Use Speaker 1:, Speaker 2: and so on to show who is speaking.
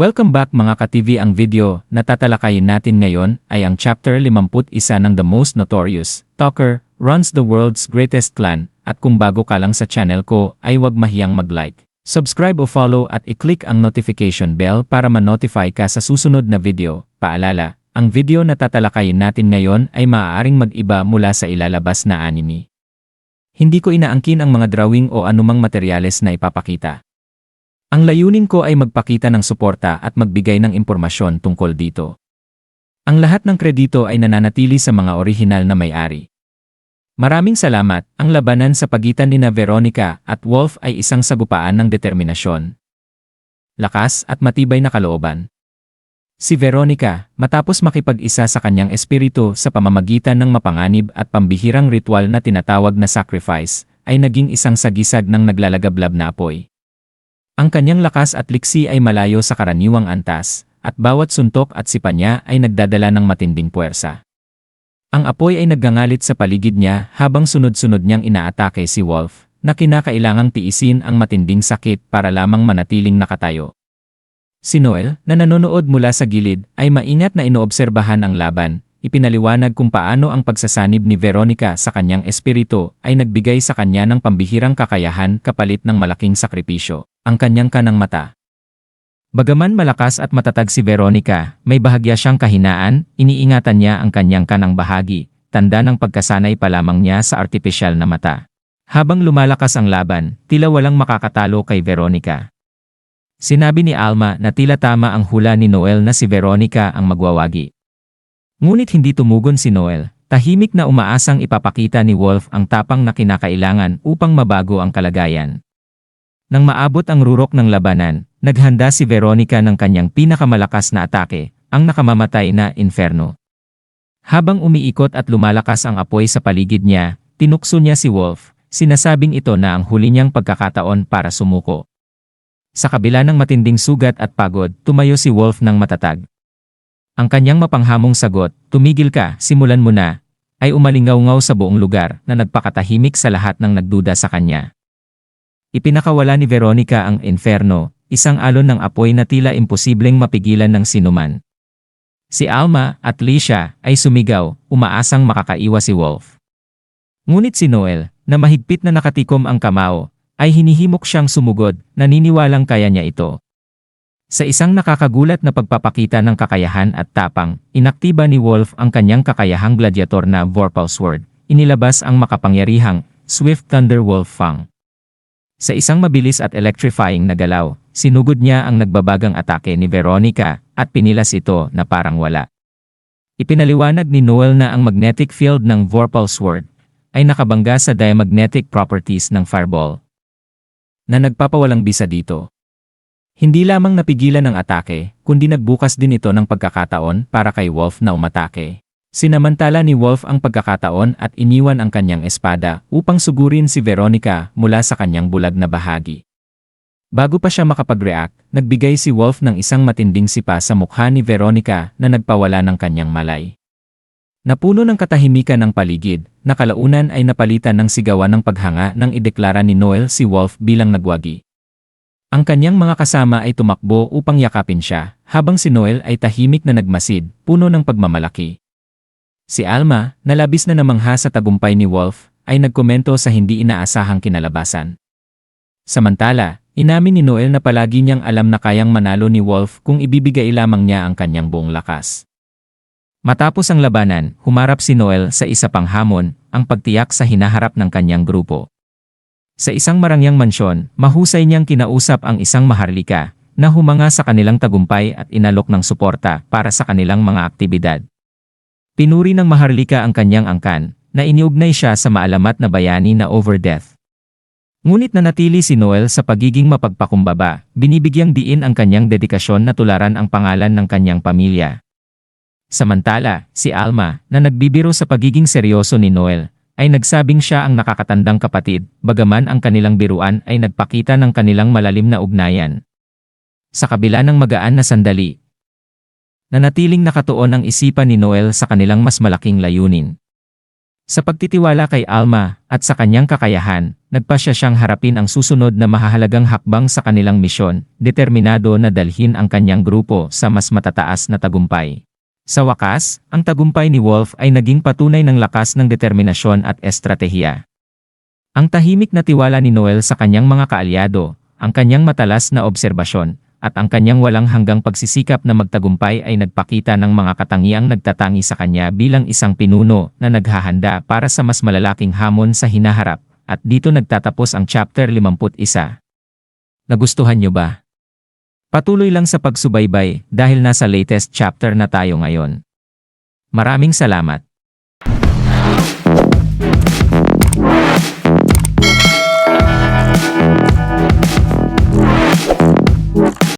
Speaker 1: Welcome back mga ka-TV. Ang video na tatalakayin natin ngayon ay ang chapter 51 ng The Most Notorious Talker Runs the World's Greatest Clan, at kung bago ka lang sa channel ko ay huwag mahiyang mag-like, subscribe o follow at i-click ang notification bell para ma-notify ka sa susunod na video. Paalala, ang video na tatalakayin natin ngayon ay maaaring mag-iba mula sa ilalabas na anime. Hindi ko inaangkin ang mga drawing o anumang materyales na ipapakita. Ang layunin ko ay magpakita ng suporta at magbigay ng impormasyon tungkol dito. Ang lahat ng kredito ay nananatili sa mga orihinal na may-ari. Maraming salamat. Ang labanan sa pagitan nina Veronica at Wolf ay isang sagupaan ng determinasyon, lakas at matibay na kalooban. Si Veronica, matapos makipag-isa sa kanyang espiritu sa pamamagitan ng mapanganib at pambihirang ritual na tinatawag na sacrifice, ay naging isang sagisag ng naglalagablab na apoy. Ang kanyang lakas at liksi ay malayo sa karaniwang antas, at bawat suntok at sipa niya ay nagdadala ng matinding puwersa. Ang apoy ay naggangalit sa paligid niya habang sunod-sunod niyang inaatake si Wolf, na kinakailangang tiisin ang matinding sakit para lamang manatiling nakatayo. Si Noel, na nanonood mula sa gilid, ay maingat na inoobserbahan ang laban. Ipinaliwanag kung paano ang pagsasanib ni Veronica sa kanyang espiritu ay nagbigay sa kanya ng pambihirang kakayahan kapalit ng malaking sakripisyo, ang kanyang kanang mata. Bagaman malakas at matatag si Veronica, may bahagya siyang kahinaan. Iniingatan niya ang kanyang kanang bahagi, tanda ng pagkasanay pa lamang niya sa artipisyal na mata. Habang lumalakas ang laban, tila walang makakatalo kay Veronica. Sinabi ni Alma na tila tama ang hula ni Noel na si Veronica ang magwawagi. Ngunit hindi tumugon si Noel, tahimik na umaasang ipapakita ni Wolf ang tapang na kinakailangan upang mabago ang kalagayan. Nang maabot ang rurok ng labanan, naghanda si Veronica ng kanyang pinakamalakas na atake, ang nakamamatay na inferno. Habang umiikot at lumalakas ang apoy sa paligid niya, tinukso niya si Wolf, sinasabing ito na ang huli niyang pagkakataon para sumuko. Sa kabila ng matinding sugat at pagod, tumayo si Wolf ng matatag. Ang kanyang mapanghamong sagot, "Tumigil ka, simulan mo na," ay umalingaw-ngaw sa buong lugar na nagpakatahimik sa lahat ng nagduda sa kanya. Ipinakawala ni Veronica ang inferno, isang alon ng apoy na tila imposibleng mapigilan ng sinuman. Si Alma at Licia ay sumigaw, umaasang makakaiwas si Wolf. Ngunit si Noel, na mahigpit na nakatikom ang kamao, ay hinihimok siyang sumugod, naniniwalang kaya niya ito. Sa isang nakakagulat na pagpapakita ng kakayahan at tapang, inaktiba ni Wolf ang kanyang kakayahang gladiator na Vorpal Sword. Inilabas ang makapangyarihang Swift Thunder Wolf Fang. Sa isang mabilis at electrifying na galaw, sinugod niya ang nagbabagang atake ni Veronica at pinilas ito na parang wala. Ipinaliwanag ni Noel na ang magnetic field ng Vorpal Sword ay nakabangga sa diamagnetic properties ng Fireball, na nagpapawalang bisa dito. Hindi lamang napigilan ang atake, kundi nagbukas din ito ng pagkakataon para kay Wolf na umatake. Sinamantala ni Wolf ang pagkakataon at iniwan ang kanyang espada upang sugurin si Veronica mula sa kanyang bulag na bahagi. Bago pa siya makapag-react, nagbigay si Wolf ng isang matinding sipa sa mukha ni Veronica na nagpawala ng kanyang malay. Napuno ng katahimikan ng paligid, na kalaunan ay napalitan ng sigawan ng paghanga nang ideklara ni Noel si Wolf bilang nagwagi. Ang kanyang mga kasama ay tumakbo upang yakapin siya, habang si Noel ay tahimik na nagmasid, puno ng pagmamalaki. Si Alma, na labis na namangha sa tagumpay ni Wolf, ay nagkomento sa hindi inaasahang kinalabasan. Samantala, inamin ni Noel na palagi niyang alam na kayang manalo ni Wolf kung ibibigay lamang niya ang kanyang buong lakas. Matapos ang labanan, humarap si Noel sa isa pang hamon, ang pagtiyak sa hinaharap ng kanyang grupo. Sa isang marangyang mansyon, mahusay niyang kinausap ang isang maharlika na humanga sa kanilang tagumpay at inalok ng suporta para sa kanilang mga aktibidad. Pinuri ng maharlika ang kanyang angkan, na iniugnay siya sa maalamat na bayani na Overdeath. Ngunit nanatili si Noel sa pagiging mapagpakumbaba, binibigyang diin ang kanyang dedikasyon na tularan ang pangalan ng kanyang pamilya. Samantala, si Alma, na nagbibiro sa pagiging seryoso ni Noel, ay nagsabing siya ang nakakatandang kapatid, bagaman ang kanilang biruan ay nagpakita ng kanilang malalim na ugnayan. Sa kabila ng magaan na sandali, nanatiling nakatuon ang isipan ni Noel sa kanilang mas malaking layunin. Sa pagtitiwala kay Alma at sa kanyang kakayahan, nagpasya siyang harapin ang susunod na mahahalagang hakbang sa kanilang misyon, determinado na dalhin ang kanyang grupo sa mas matataas na tagumpay. Sa wakas, ang tagumpay ni Wolf ay naging patunay ng lakas ng determinasyon at estratehiya. Ang tahimik na tiwala ni Noel sa kanyang mga kaalyado, ang kanyang matalas na obserbasyon, at ang kanyang walang hanggang pagsisikap na magtagumpay ay nagpakita ng mga katangiang nagtatangi sa kanya bilang isang pinuno na naghahanda para sa mas malalaking hamon sa hinaharap, at dito nagtatapos ang chapter 51. Nagustuhan niyo ba? Patuloy lang sa pagsubaybay dahil nasa latest chapter na tayo ngayon. Maraming salamat.